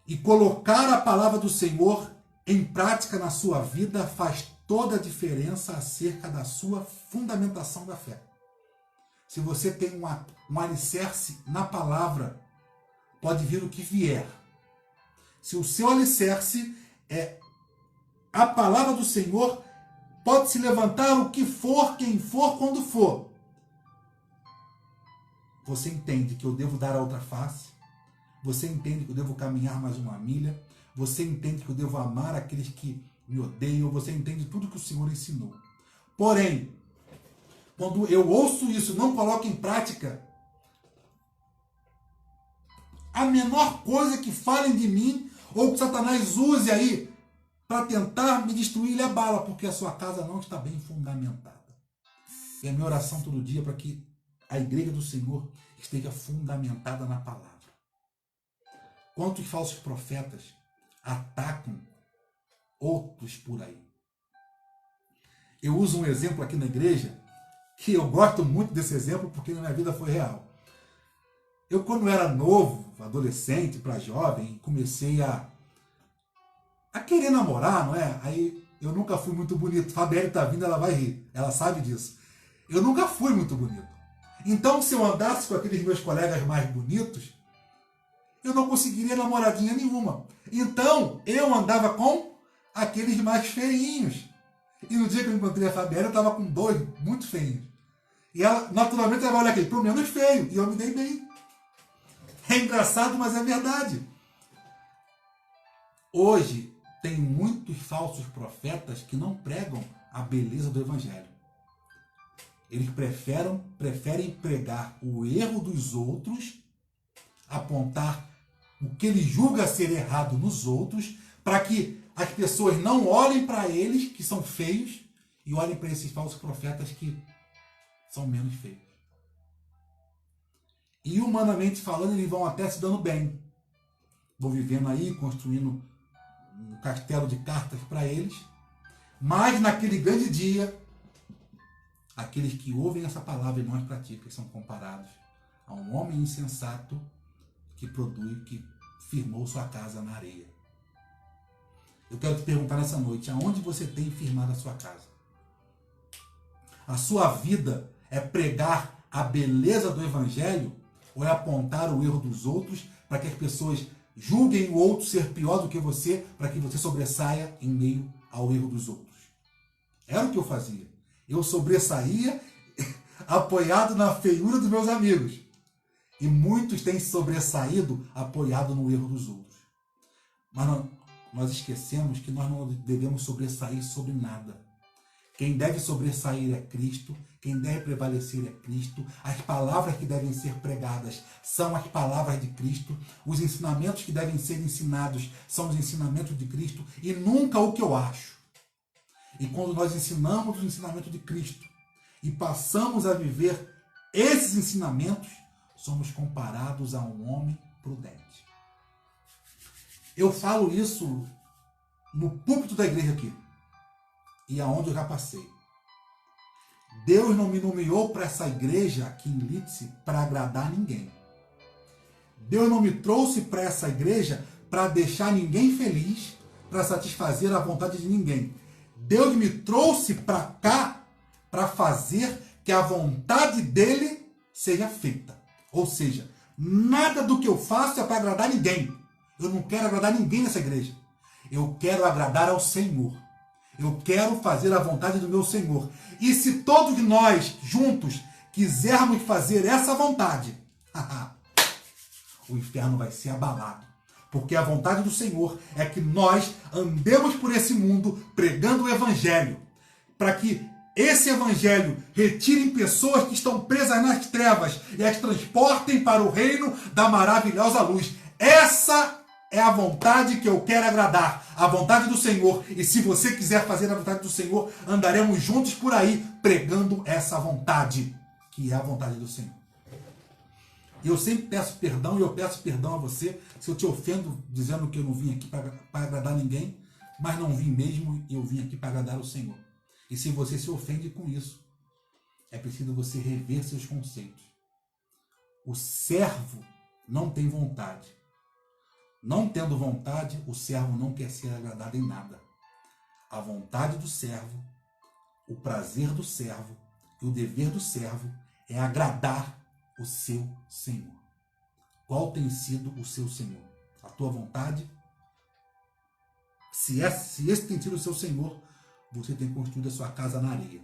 E colocar a palavra do Senhor em prática na sua vida faz toda a diferença acerca da sua fundamentação da fé. Se você tem um alicerce na palavra, pode vir o que vier. Se o seu alicerce é a palavra do Senhor, pode se levantar o que for, quem for, quando for. Você entende que eu devo dar a outra face? Você entende que eu devo caminhar mais uma milha? Você entende que eu devo amar aqueles que me odeiam? Você entende tudo que o Senhor ensinou. Porém, quando eu ouço isso, não coloco em prática, a menor coisa que falem de mim, ou que Satanás use aí para tentar me destruir, ele abala, porque a sua casa não está bem fundamentada. E a minha oração todo dia é para que a igreja do Senhor esteja fundamentada na palavra. Quantos falsos profetas atacam outros por aí? Eu uso um exemplo aqui na igreja, que eu gosto muito desse exemplo, porque na minha vida foi real. Eu, quando era novo, adolescente para jovem, comecei a querer namorar, não é? Aí eu nunca fui muito bonito. Fabielle tá vindo, ela vai rir. Ela sabe disso. Eu nunca fui muito bonito. Então, se eu andasse com aqueles meus colegas mais bonitos, eu não conseguiria namoradinha nenhuma. Então, eu andava com aqueles mais feinhos. E no dia que eu encontrei a Fabielle, eu estava com dois muito feinhos. E ela, naturalmente, ela vai olhar aquele, pelo menos feio. E eu me dei bem. É engraçado, mas é verdade. Hoje, tem muitos falsos profetas que não pregam a beleza do Evangelho. Eles preferem pregar o erro dos outros, apontar o que ele julga ser errado nos outros, para que as pessoas não olhem para eles, que são feios, e olhem para esses falsos profetas que são menos feios. E humanamente falando, eles vão até se dando bem. Vão vivendo aí, construindo um castelo de cartas para eles. Mas naquele grande dia, aqueles que ouvem essa palavra e não as praticam são comparados a um homem insensato que firmou sua casa na areia. Eu quero te perguntar nessa noite, aonde você tem firmado a sua casa? A sua vida é pregar a beleza do Evangelho ou é apontar o erro dos outros para que as pessoas julguem o outro ser pior do que você, para que você sobressaia em meio ao erro dos outros? Era o que eu fazia. Eu sobressaía apoiado na feiura dos meus amigos. E muitos têm sobressaído apoiado no erro dos outros. Mas nós esquecemos que nós não devemos sobressair sobre nada. Quem deve sobressair é Cristo, quem deve prevalecer é Cristo, as palavras que devem ser pregadas são as palavras de Cristo, os ensinamentos que devem ser ensinados são os ensinamentos de Cristo e nunca o que eu acho. E quando nós ensinamos o ensinamento de Cristo e passamos a viver esses ensinamentos, somos comparados a um homem prudente. Eu falo isso no púlpito da igreja aqui e aonde eu já passei. Deus não me nomeou para essa igreja aqui em Lídice para agradar ninguém. Deus não me trouxe para essa igreja para deixar ninguém feliz, para satisfazer a vontade de ninguém. Deus me trouxe para cá para fazer que a vontade dele seja feita. Ou seja, nada do que eu faço é para agradar ninguém. Eu não quero agradar ninguém nessa igreja. Eu quero agradar ao Senhor. Eu quero fazer a vontade do meu Senhor. E se todos nós, juntos, quisermos fazer essa vontade, o inferno vai ser abalado. Porque a vontade do Senhor é que nós andemos por esse mundo pregando o Evangelho. Para que esse Evangelho retire pessoas que estão presas nas trevas e as transportem para o reino da maravilhosa luz. Essa é a vontade que eu quero agradar, a vontade do Senhor. E se você quiser fazer a vontade do Senhor, andaremos juntos por aí pregando essa vontade, que é a vontade do Senhor. E eu sempre peço perdão, e eu peço perdão a você se eu te ofendo dizendo que eu não vim aqui para agradar ninguém, mas não vim mesmo, e eu vim aqui para agradar o Senhor. E se você se ofende com isso, é preciso você rever seus conceitos. O servo não tem vontade. Não tendo vontade, o servo não quer ser agradado em nada. A vontade do servo, o prazer do servo e o dever do servo é agradar o seu Senhor. Qual tem sido o seu Senhor? A tua vontade? Se esse tem sido o seu Senhor, você tem construído a sua casa na areia.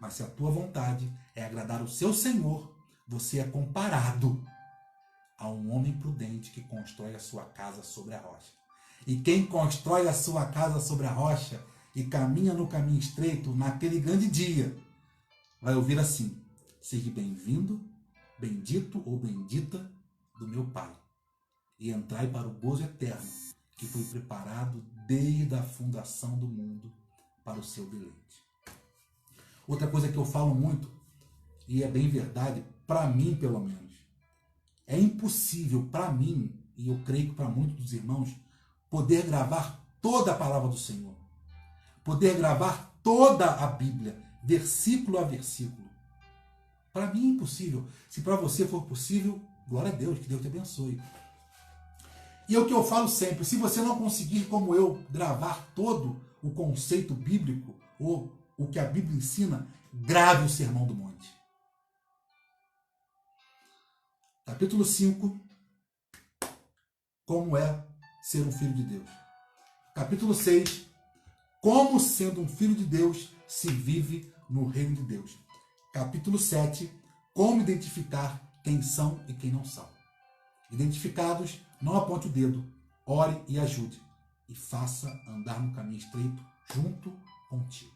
Mas se a tua vontade é agradar o seu Senhor, você é comparado a um homem prudente que constrói a sua casa sobre a rocha. E quem constrói a sua casa sobre a rocha e caminha no caminho estreito, naquele grande dia, vai ouvir assim: seja bem-vindo, bendito ou bendita do meu Pai, e entrai para o gozo eterno, que foi preparado desde a fundação do mundo para o seu deleite. Outra coisa que eu falo muito, e é bem verdade, para mim pelo menos, é impossível para mim, e eu creio que para muitos dos irmãos, poder gravar toda a palavra do Senhor. Poder gravar toda a Bíblia, versículo a versículo. Para mim é impossível. Se para você for possível, glória a Deus, que Deus te abençoe. E é o que eu falo sempre, se você não conseguir, como eu, gravar todo o conceito bíblico, ou o que a Bíblia ensina, grave o Sermão do Monte. Capítulo 5, como é ser um filho de Deus. Capítulo 6, como sendo um filho de Deus se vive no reino de Deus. Capítulo 7, como identificar quem são e quem não são. Identificados, não aponte o dedo, ore e ajude. E faça andar no caminho estreito junto contigo.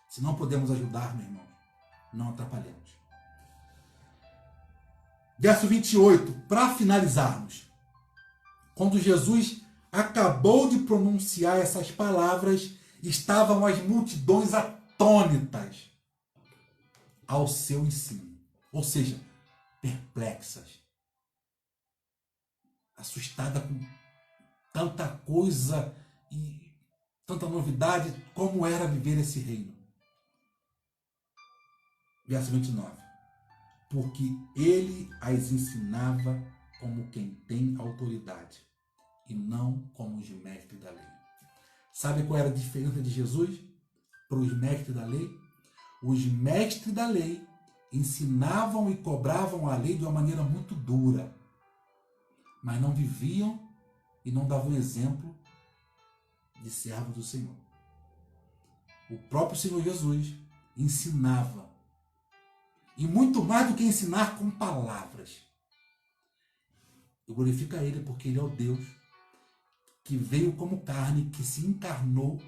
Se não podemos ajudar, meu irmão, não atrapalhemos. Verso 28, para finalizarmos. Quando Jesus acabou de pronunciar essas palavras, estavam as multidões atônitas ao seu ensino. Ou seja, perplexas. Assustada com tanta coisa e tanta novidade, como era viver esse reino. Verso 29. Porque ele as ensinava como quem tem autoridade, e não como os mestres da lei. Sabe qual era a diferença de Jesus para os mestres da lei? Os mestres da lei ensinavam e cobravam a lei de uma maneira muito dura, mas não viviam e não davam exemplo de servos do Senhor. O próprio Senhor Jesus ensinava, e muito mais do que ensinar com palavras. Eu glorifico a Ele porque Ele é o Deus que veio como carne, que se encarnou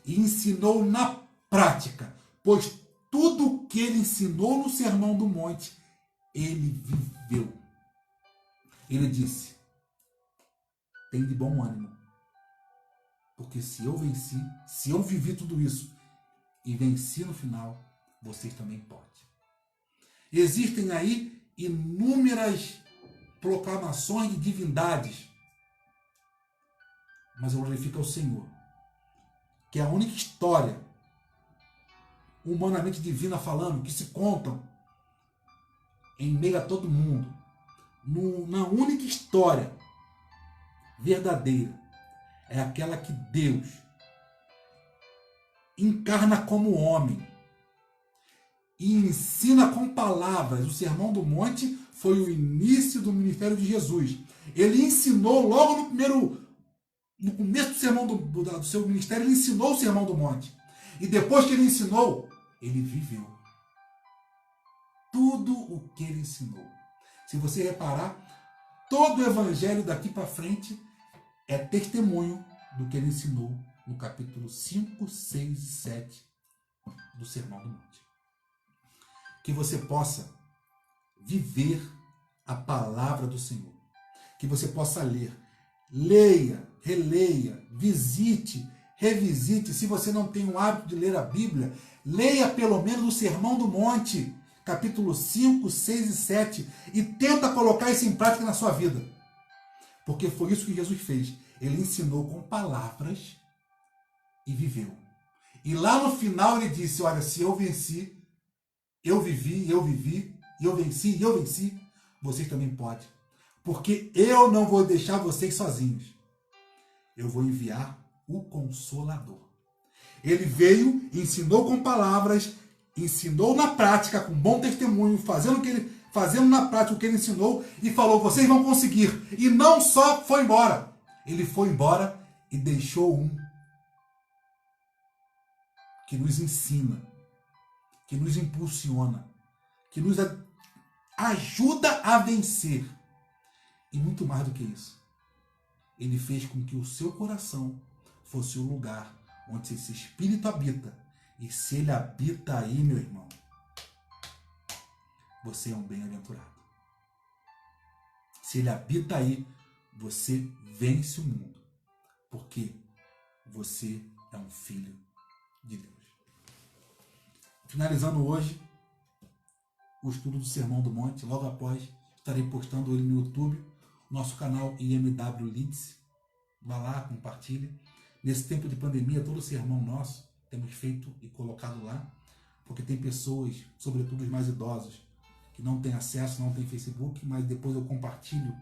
e ensinou na prática pois tudo o que ele ensinou no Sermão do Monte, ele viveu. Ele disse: tem de bom ânimo, porque se eu venci, se eu vivi tudo isso e venci no final, vocês também podem. Existem aí inúmeras proclamações de divindades, mas eu glorifico ao Senhor, que é a única história humanamente divina falando, que se contam em meio a todo mundo, na única história verdadeira, é aquela que Deus encarna como homem e ensina com palavras. O Sermão do Monte foi o início do ministério de Jesus. Ele ensinou logo no começo do sermão do seu ministério, ele ensinou o Sermão do Monte. E depois que ele ensinou, ele viveu tudo o que ele ensinou. Se você reparar, todo o evangelho daqui para frente é testemunho do que ele ensinou no capítulo 5, 6 e 7 do Sermão do Monte. Que você possa viver a palavra do Senhor. Que você possa ler. Leia, releia, visite, revisite. Se você não tem o hábito de ler a Bíblia, leia pelo menos o Sermão do Monte, capítulo 5, 6 e 7, e tenta colocar isso em prática na sua vida. Porque foi isso que Jesus fez. Ele ensinou com palavras e viveu. E lá no final ele disse: olha, se eu venci, eu vivi, e eu venci, vocês também podem. Porque eu não vou deixar vocês sozinhos. Eu vou enviar o Consolador. Ele veio, ensinou com palavras, ensinou na prática, com bom testemunho, fazendo na prática o que ele ensinou, e falou: vocês vão conseguir. E não só foi embora. Ele foi embora e deixou um que nos ensina, que nos impulsiona, que nos ajuda a vencer. E muito mais do que isso, ele fez com que o seu coração fosse o lugar onde esse Espírito habita. E se ele habita aí, meu irmão, você é um bem-aventurado. Se ele habita aí, você vence o mundo, porque você é um filho de Deus. Finalizando hoje o estudo do Sermão do Monte, logo após estarei postando ele no YouTube, nosso canal IMW Leeds. Vá lá, compartilhe. Nesse tempo de pandemia, todo sermão nosso temos feito e colocado lá, porque tem pessoas, sobretudo os mais idosos, que não têm acesso, não têm Facebook, mas depois eu compartilho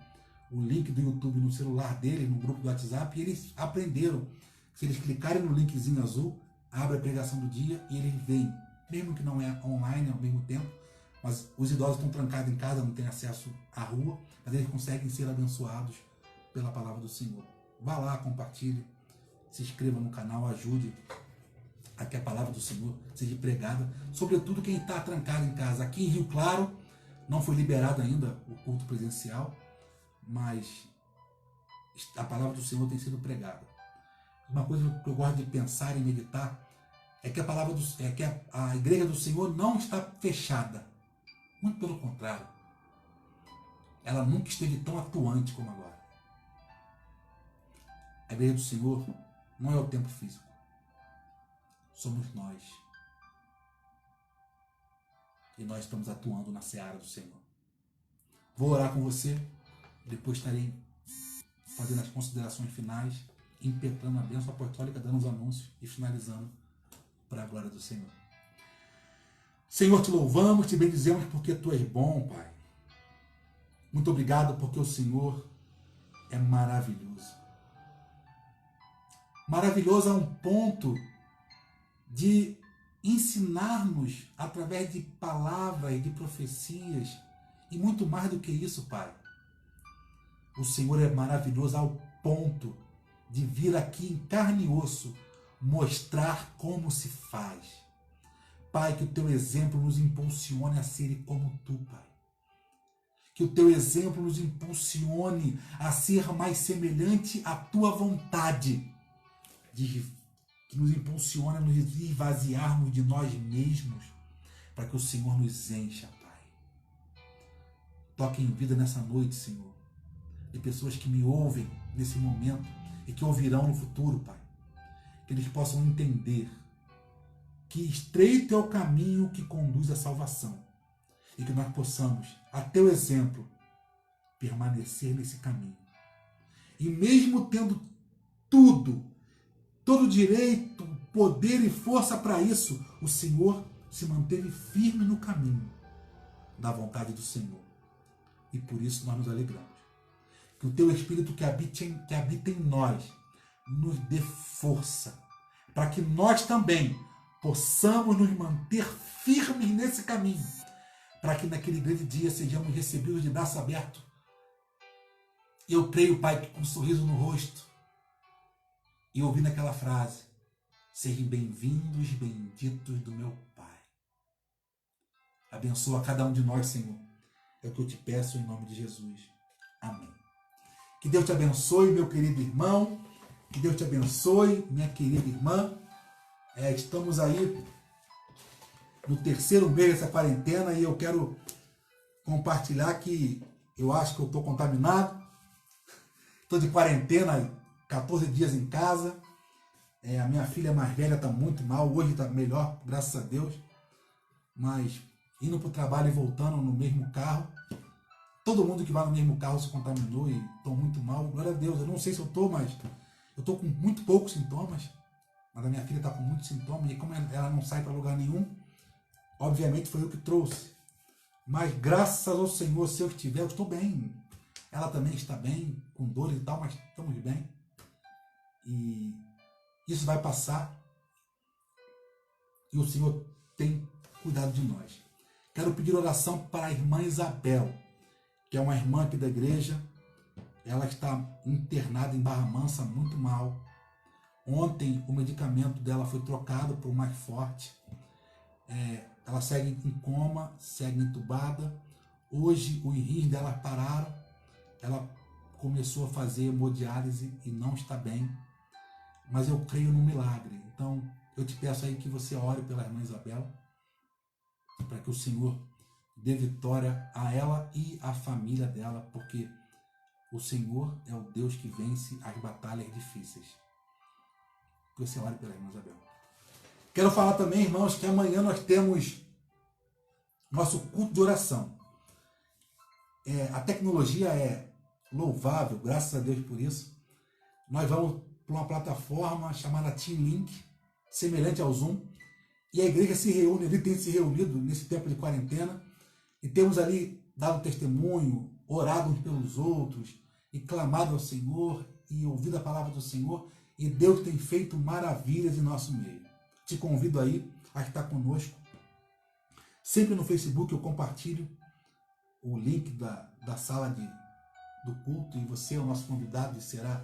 o link do YouTube no celular deles, no grupo do WhatsApp, e eles aprenderam. Se eles clicarem no linkzinho azul, abre a pregação do dia e eles veem, mesmo que não é online ao mesmo tempo, mas os idosos estão trancados em casa, não têm acesso à rua, mas eles conseguem ser abençoados pela palavra do Senhor. Vá lá, compartilhe, se inscreva no canal, ajude a que a palavra do Senhor seja pregada, sobretudo quem está trancado em casa. Aqui em Rio Claro não foi liberado ainda o culto presencial, mas a palavra do Senhor tem sido pregada. Uma coisa que eu gosto de pensar e meditar é que a igreja do Senhor não está fechada. Muito pelo contrário. Ela nunca esteve tão atuante como agora. A igreja do Senhor não é o templo físico. Somos nós. E nós estamos atuando na seara do Senhor. Vou orar com você. Depois estarei fazendo as considerações finais, impetrando a bênção apostólica, dando os anúncios e finalizando para a glória do Senhor. Senhor, te louvamos, te bendizemos porque tu és bom, Pai. Muito obrigado porque o Senhor é maravilhoso. Maravilhoso a um ponto de ensinar-nos através de palavras, de profecias e muito mais do que isso, Pai. O Senhor é maravilhoso ao ponto de vir aqui em carne e osso mostrar como se faz. Pai, que o teu exemplo nos impulsione a ser como tu, Pai. Que o teu exemplo nos impulsione a ser mais semelhante à tua vontade, que que nos impulsione a nos esvaziarmos de nós mesmos, para que o Senhor nos encha, Pai. Toque em vida nessa noite, Senhor, de pessoas que me ouvem nesse momento e que ouvirão no futuro, Pai. Que eles possam entender que estreito é o caminho que conduz à salvação e que nós possamos, a teu exemplo, permanecer nesse caminho. E mesmo tendo tudo, todo direito, poder e força para isso, o Senhor se manteve firme no caminho da vontade do Senhor. E por isso nós nos alegramos. Que o teu Espírito que habita em nós nos dê força, para que nós também possamos nos manter firmes nesse caminho, para que naquele grande dia sejamos recebidos de braço aberto. Eu creio, Pai, que com um sorriso no rosto, e ouvindo aquela frase, sejam bem-vindos, benditos do meu Pai. Abençoa cada um de nós, Senhor. É o que eu te peço em nome de Jesus. Amém. Que Deus te abençoe, meu querido irmão. Que Deus te abençoe, minha querida irmã. Estamos aí no terceiro mês dessa quarentena e eu quero compartilhar que eu acho que eu estou contaminado. Estou de quarentena, 14 dias em casa. A minha filha mais velha está muito mal, hoje está melhor, graças a Deus. Mas indo para o trabalho e voltando no mesmo carro, todo mundo que vai no mesmo carro se contaminou e estou muito mal. Glória a Deus, eu não sei se eu estou, mas eu estou com muito poucos sintomas. Mas a minha filha está com muitos sintomas e como ela não sai para lugar nenhum, obviamente foi eu que trouxe. Mas graças ao Senhor, se eu estiver, eu estou bem. Ela também está bem, com dores e tal, mas estamos bem. E isso vai passar. E o Senhor tem cuidado de nós. Quero pedir oração para a irmã Isabel, que é uma irmã aqui da igreja. Ela está internada em Barra Mansa, muito mal. Ontem o medicamento dela foi trocado por um mais forte. Ela segue em coma, segue entubada. Hoje os rins dela pararam. Ela começou a fazer hemodiálise e não está bem. Mas eu creio no milagre. Então eu te peço aí que você ore pela irmã Isabel, para que o Senhor dê vitória a ela e à família dela, porque o Senhor é o Deus que vence as batalhas difíceis. Que você ore pela irmã Isabel. Quero falar também, irmãos, que amanhã nós temos nosso culto de oração. A tecnologia é louvável, graças a Deus por isso. Nós vamos para uma plataforma chamada Team Link, semelhante ao Zoom, e a igreja se reúne, ele tem se reunido nesse tempo de quarentena, e temos ali dado testemunho, orado uns pelos outros, e clamado ao Senhor, e ouvido a palavra do Senhor, e Deus tem feito maravilhas em nosso meio. Te convido aí a estar conosco. Sempre no Facebook eu compartilho o link da sala do culto, e você é o nosso convidado, e será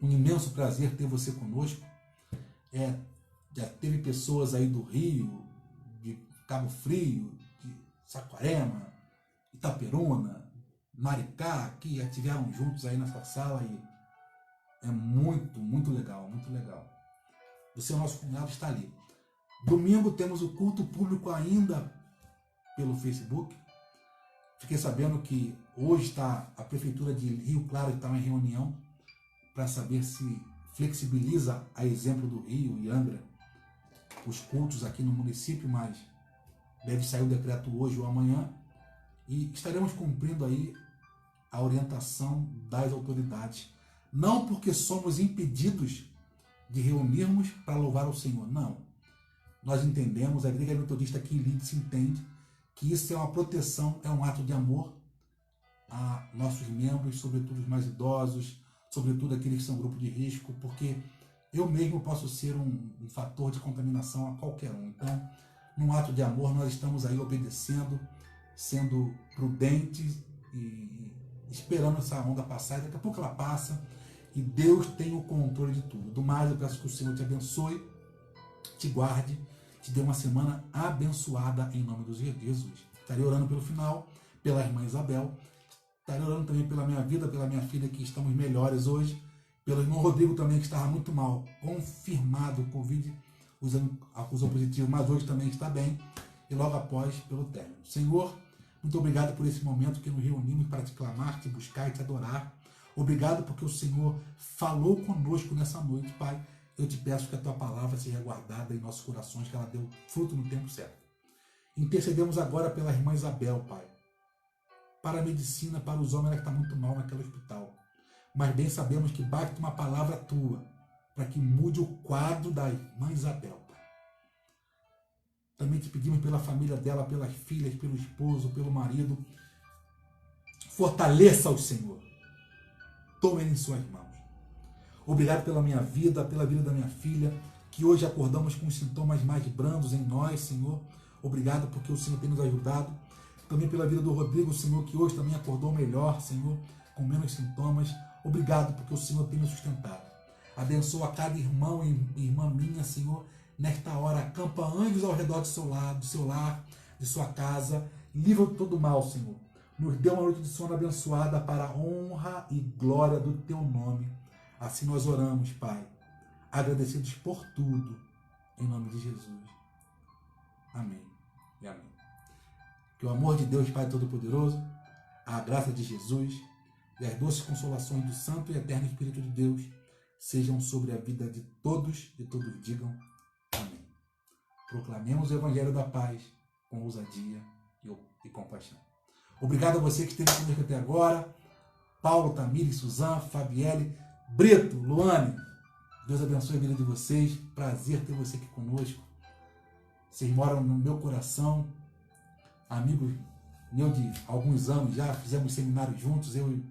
um imenso prazer ter você conosco. Já teve pessoas aí do Rio, de Cabo Frio, de Saquarema, Itaperuna, Maricá, que já estiveram juntos aí nessa sala, e é muito, muito legal, muito legal. Você é o nosso convidado, está ali. Domingo temos o culto público ainda pelo Facebook. Fiquei sabendo que hoje está a Prefeitura de Rio Claro está em reunião para saber se flexibiliza, a exemplo do Rio e Angra, os cultos aqui no município, mas deve sair o decreto hoje ou amanhã, e estaremos cumprindo aí a orientação das autoridades. Não porque somos impedidos de reunirmos para louvar ao Senhor, não. Nós entendemos, a Igreja Metodista aqui em Lindsay entende que isso é uma proteção, é um ato de amor a nossos membros, sobretudo os mais idosos, sobretudo aqueles que são grupo de risco, porque eu mesmo posso ser um fator de contaminação a qualquer um. Então, num ato de amor, nós estamos aí obedecendo, sendo prudentes e esperando essa onda passar, e daqui a pouco ela passa, e Deus tem o controle de tudo. Do mais, eu peço que o Senhor te abençoe, te guarde, te dê uma semana abençoada em nome de Jesus. Estarei orando pelo final, pela irmã Isabel, estarei orando também pela minha vida, pela minha filha, que estamos melhores hoje, Pelo irmão Rodrigo também, que estava muito mal, confirmado o Covid, acusou positivo, mas hoje também está bem, e logo após, pelo término. Senhor, muito obrigado por esse momento que nos reunimos para te clamar, te buscar e te adorar. Obrigado porque o Senhor falou conosco nessa noite, Pai. Eu te peço que a tua palavra seja guardada em nossos corações, que ela dê fruto no tempo certo. Intercedemos agora pela irmã Isabel, Pai, para a medicina, para os homens, ela está muito mal naquele hospital. Mas bem sabemos que basta uma palavra tua para que mude o quadro da irmã Isabel, Pai. Também te pedimos pela família dela, pelas filhas, pelo esposo, pelo marido. Fortaleça-os, Senhor. Tome ele em suas mãos. Obrigado pela minha vida, pela vida da minha filha, que hoje acordamos com os sintomas mais brandos em nós, Senhor. Obrigado porque o Senhor tem nos ajudado. Também pela vida do Rodrigo, Senhor, que hoje também acordou melhor, Senhor, com menos sintomas. Obrigado porque o Senhor tem nos sustentado. Abençoa cada irmão e irmã minha, Senhor, nesta hora. Acampa anjos ao redor do seu lar, de sua casa. Livra de todo mal, Senhor. Nos dê uma noite de sono abençoada para a honra e glória do teu nome. Assim nós oramos, Pai, agradecidos por tudo, em nome de Jesus. Amém e amém. Que o amor de Deus, Pai Todo-Poderoso, a graça de Jesus e as doces consolações do Santo e Eterno Espírito de Deus sejam sobre a vida de todos e todos digam amém. Proclamemos o Evangelho da Paz com ousadia e compaixão. Obrigado a você que esteve conosco até agora. Paulo, Tamires, Suzana, Fabielle, Brito, Luane. Deus abençoe a vida de vocês. Prazer ter você aqui conosco. Vocês moram no meu coração. Amigos meu de alguns anos já. Fizemos seminários juntos. Eu e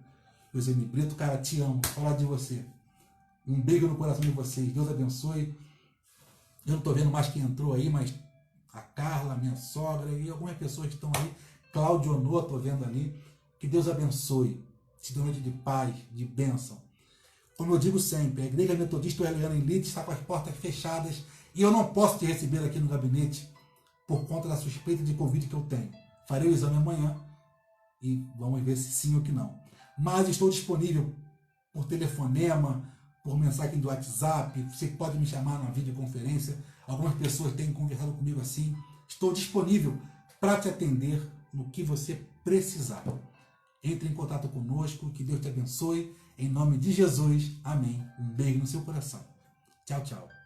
o Zé Brito. Cara, te amo. Vou falar de você. Um beijo no coração de vocês. Deus abençoe. Eu não estou vendo mais quem entrou aí, mas a Carla, minha sogra e algumas pessoas que estão aí. Cláudio Onô, estou vendo ali. Que Deus abençoe. Te dê noite de paz, de bênção. Como eu digo sempre, a Igreja Metodista Eliana em Leeds está com as portas fechadas e eu não posso te receber aqui no gabinete por conta da suspeita de Covid que eu tenho. Farei o exame amanhã e vamos ver se sim ou que não. Mas estou disponível por telefonema, por mensagem do WhatsApp. Você pode me chamar na videoconferência. Algumas pessoas têm conversado comigo assim. Estou disponível para te atender no que você precisar. Entre em contato conosco, que Deus te abençoe. Em nome de Jesus, amém. Um beijo no seu coração. Tchau, tchau.